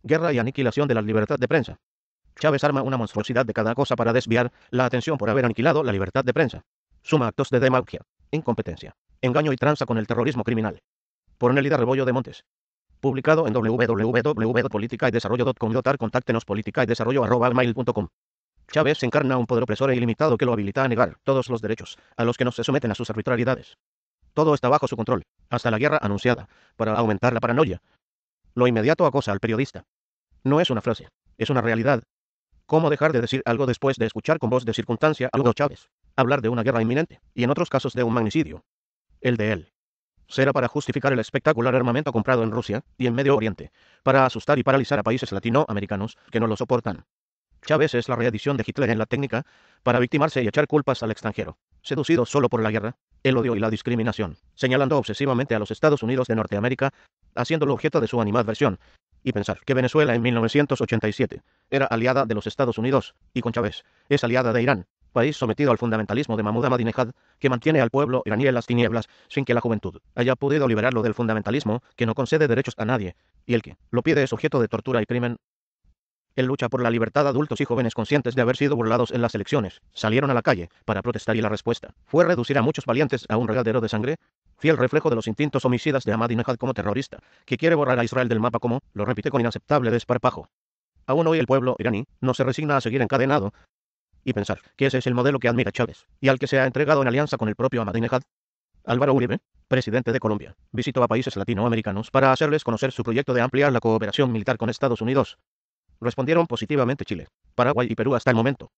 guerra y aniquilación de la libertad de prensa. Chávez arma una monstruosidad de cada cosa para desviar la atención por haber aniquilado la libertad de prensa. Suma actos de demagogia, incompetencia, engaño y tranza con el terrorismo criminal. Por Nelida Rebollo de Montes. Publicado en www.politicayDesarrollo.com. Contáctenos politicayDesarrollo@mail.com. Chávez encarna un poder opresor e ilimitado que lo habilita a negar todos los derechos a los que no se someten a sus arbitrariedades. Todo está bajo su control, hasta la guerra anunciada, para aumentar la paranoia. Lo inmediato acosa al periodista. No es una frase, es una realidad. ¿Cómo dejar de decir algo después de escuchar con voz de circunstancia a Hugo Chávez hablar de una guerra inminente, y en otros casos de un magnicidio? El de él será para justificar el espectacular armamento comprado en Rusia y en Medio Oriente, para asustar y paralizar a países latinoamericanos que no lo soportan. Chávez es la reedición de Hitler en la técnica, para victimarse y echar culpas al extranjero, seducido solo por la guerra, el odio y la discriminación, señalando obsesivamente a los Estados Unidos de Norteamérica, haciéndolo objeto de su animadversión, y pensar que Venezuela en 1987 era aliada de los Estados Unidos, y con Chávez es aliada de Irán, país sometido al fundamentalismo de Mahmoud Ahmadinejad, que mantiene al pueblo iraní en las tinieblas sin que la juventud haya podido liberarlo del fundamentalismo que no concede derechos a nadie, y el que lo pide es objeto de tortura y crimen. Él lucha por la libertad. Adultos y jóvenes conscientes de haber sido burlados en las elecciones salieron a la calle para protestar y la respuesta fue reducir a muchos valientes a un regadero de sangre, fiel reflejo de los instintos homicidas de Ahmadinejad como terrorista, que quiere borrar a Israel del mapa como lo repite con inaceptable desparpajo. Aún hoy el pueblo iraní no se resigna a seguir encadenado y pensar que ese es el modelo que admira Chávez y al que se ha entregado en alianza con el propio Ahmadinejad. Álvaro Uribe, presidente de Colombia, visitó a países latinoamericanos para hacerles conocer su proyecto de ampliar la cooperación militar con Estados Unidos. Respondieron positivamente Chile, Paraguay y Perú hasta el momento.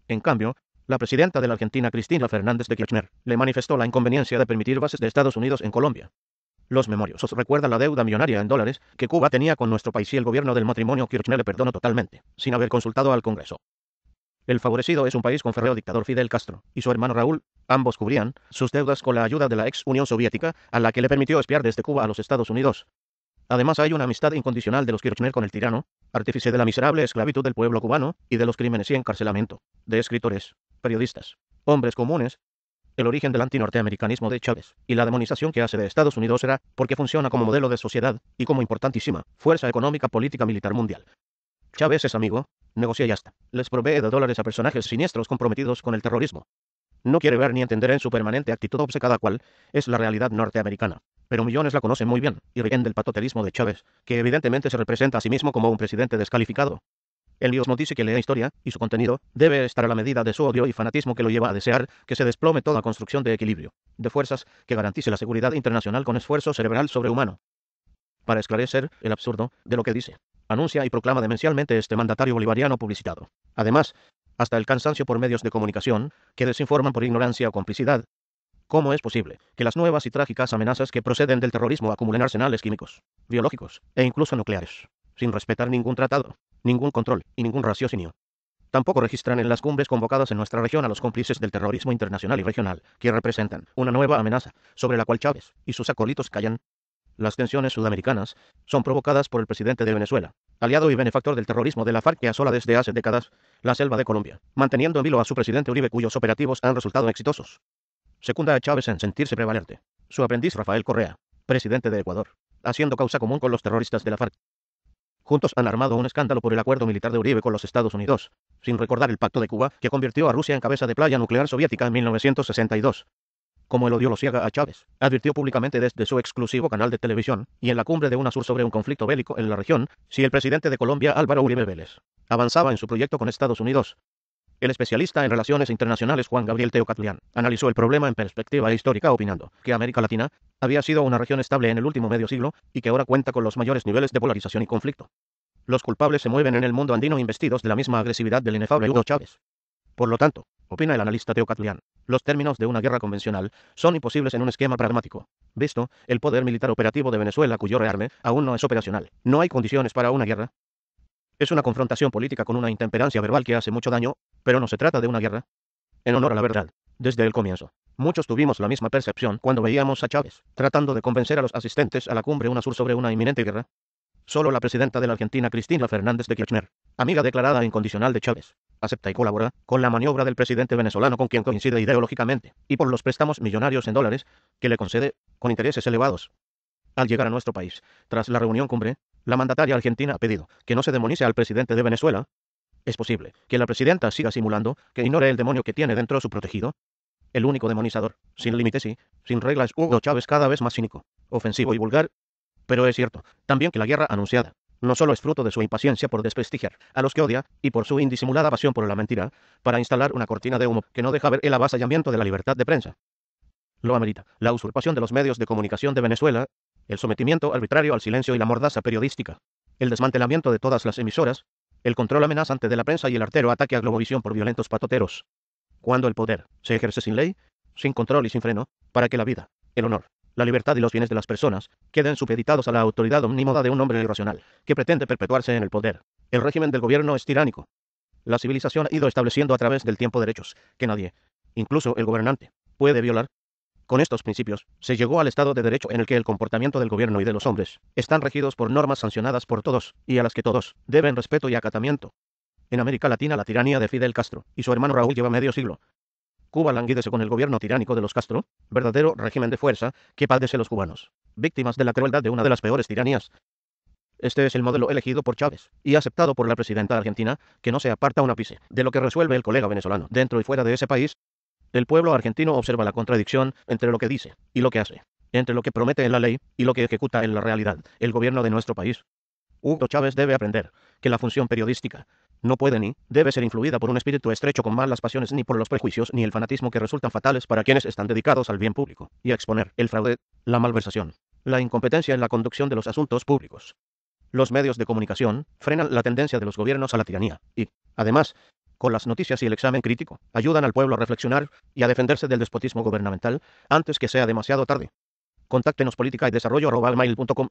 En cambio, la presidenta de la Argentina, Cristina Fernández de Kirchner, le manifestó la inconveniencia de permitir bases de Estados Unidos en Colombia. Los memoriosos recuerdan la deuda millonaria en dólares que Cuba tenía con nuestro país y el gobierno del matrimonio Kirchner le perdonó totalmente, sin haber consultado al Congreso. El favorecido es un país con férreo dictador Fidel Castro y su hermano Raúl. Ambos cubrían sus deudas con la ayuda de la ex Unión Soviética, a la que le permitió espiar desde Cuba a los Estados Unidos. Además hay una amistad incondicional de los Kirchner con el tirano, artífice de la miserable esclavitud del pueblo cubano y de los crímenes y encarcelamiento de escritores, periodistas, hombres comunes. El origen del antinorteamericanismo de Chávez y la demonización que hace de Estados Unidos era porque funciona como modelo de sociedad y como importantísima fuerza económica, política, militar mundial. Chávez es amigo, negocia y hasta les provee de dólares a personajes siniestros comprometidos con el terrorismo. No quiere ver ni entender en su permanente actitud obcecada cuál es la realidad norteamericana, pero millones la conocen muy bien y ríen del patoterismo de Chávez, que evidentemente se representa a sí mismo como un presidente descalificado. El mismo dice que lee historia, y su contenido debe estar a la medida de su odio y fanatismo que lo lleva a desear que se desplome toda construcción de equilibrio, de fuerzas, que garantice la seguridad internacional con esfuerzo cerebral sobrehumano. Para esclarecer el absurdo de lo que dice, anuncia y proclama demencialmente este mandatario bolivariano publicitado. Además, hasta el cansancio por medios de comunicación, que desinforman por ignorancia o complicidad. ¿Cómo es posible que las nuevas y trágicas amenazas que proceden del terrorismo acumulen arsenales químicos, biológicos e incluso nucleares, sin respetar ningún tratado, ningún control y ningún raciocinio? Tampoco registran en las cumbres convocadas en nuestra región a los cómplices del terrorismo internacional y regional, que representan una nueva amenaza, sobre la cual Chávez y sus acólitos callan. Las tensiones sudamericanas son provocadas por el presidente de Venezuela, aliado y benefactor del terrorismo de la FARC, que asola desde hace décadas la selva de Colombia, manteniendo en vilo a su presidente Uribe, cuyos operativos han resultado exitosos. Secunda a Chávez en sentirse prevalente su aprendiz Rafael Correa, presidente de Ecuador, haciendo causa común con los terroristas de la FARC. Juntos han armado un escándalo por el acuerdo militar de Uribe con los Estados Unidos, sin recordar el Pacto de Cuba, que convirtió a Rusia en cabeza de playa nuclear soviética en 1962. Como el odio lo ciega a Chávez, advirtió públicamente desde su exclusivo canal de televisión y en la cumbre de UNASUR sobre un conflicto bélico en la región, si el presidente de Colombia, Álvaro Uribe Vélez, avanzaba en su proyecto con Estados Unidos. El especialista en relaciones internacionales Juan Gabriel Teocatlián analizó el problema en perspectiva histórica, opinando que América Latina había sido una región estable en el último medio siglo y que ahora cuenta con los mayores niveles de polarización y conflicto. Los culpables se mueven en el mundo andino, investidos de la misma agresividad del inefable Hugo Chávez. Por lo tanto, opina el analista Teocatlián, los términos de una guerra convencional son imposibles en un esquema pragmático. Visto el poder militar operativo de Venezuela, cuyo rearme aún no es operacional, no hay condiciones para una guerra. Es una confrontación política con una intemperancia verbal que hace mucho daño, pero no se trata de una guerra. En honor a la verdad, desde el comienzo, muchos tuvimos la misma percepción cuando veíamos a Chávez tratando de convencer a los asistentes a la cumbre UNASUR sobre una inminente guerra. Solo la presidenta de la Argentina, Cristina Fernández de Kirchner, amiga declarada e incondicional de Chávez, acepta y colabora con la maniobra del presidente venezolano, con quien coincide ideológicamente, y por los préstamos millonarios en dólares que le concede con intereses elevados. Al llegar a nuestro país, tras la reunión cumbre, La mandataria argentina ha pedido que no se demonice al presidente de Venezuela. ¿Es posible que la presidenta siga simulando que ignore el demonio que tiene dentro su protegido? El único demonizador, sin límites y sin reglas, Hugo Chávez, cada vez más cínico, ofensivo y vulgar. Pero es cierto, también que la guerra anunciada no solo es fruto de su impaciencia por desprestigiar a los que odia y por su indisimulada pasión por la mentira, para instalar una cortina de humo que no deja ver el avasallamiento de la libertad de prensa. Lo amerita la usurpación de los medios de comunicación de Venezuela, el sometimiento arbitrario al silencio y la mordaza periodística, el desmantelamiento de todas las emisoras, el control amenazante de la prensa y el artero ataque a Globovisión por violentos patoteros. Cuando el poder se ejerce sin ley, sin control y sin freno, para que la vida, el honor, la libertad y los bienes de las personas queden supeditados a la autoridad omnímoda de un hombre irracional, que pretende perpetuarse en el poder. El régimen del gobierno es tiránico. La civilización ha ido estableciendo a través del tiempo derechos que nadie, incluso el gobernante, puede violar. Con estos principios, se llegó al Estado de Derecho en el que el comportamiento del gobierno y de los hombres están regidos por normas sancionadas por todos, y a las que todos deben respeto y acatamiento. En América Latina la tiranía de Fidel Castro y su hermano Raúl lleva medio siglo. Cuba languidece con el gobierno tiránico de los Castro, verdadero régimen de fuerza que padece los cubanos, víctimas de la crueldad de una de las peores tiranías. Este es el modelo elegido por Chávez y aceptado por la presidenta argentina, que no se aparta un ápice de lo que resuelve el colega venezolano dentro y fuera de ese país. El pueblo argentino observa la contradicción entre lo que dice y lo que hace, entre lo que promete en la ley y lo que ejecuta en la realidad el gobierno de nuestro país. Hugo Chávez debe aprender que la función periodística no puede ni debe ser influida por un espíritu estrecho con malas pasiones, ni por los prejuicios ni el fanatismo que resultan fatales para quienes están dedicados al bien público y a exponer el fraude, la malversación, la incompetencia en la conducción de los asuntos públicos. Los medios de comunicación frenan la tendencia de los gobiernos a la tiranía y, además, con las noticias y el examen crítico, ayudan al pueblo a reflexionar y a defenderse del despotismo gubernamental antes que sea demasiado tarde. Contáctenos política y desarrollo@gmail.com.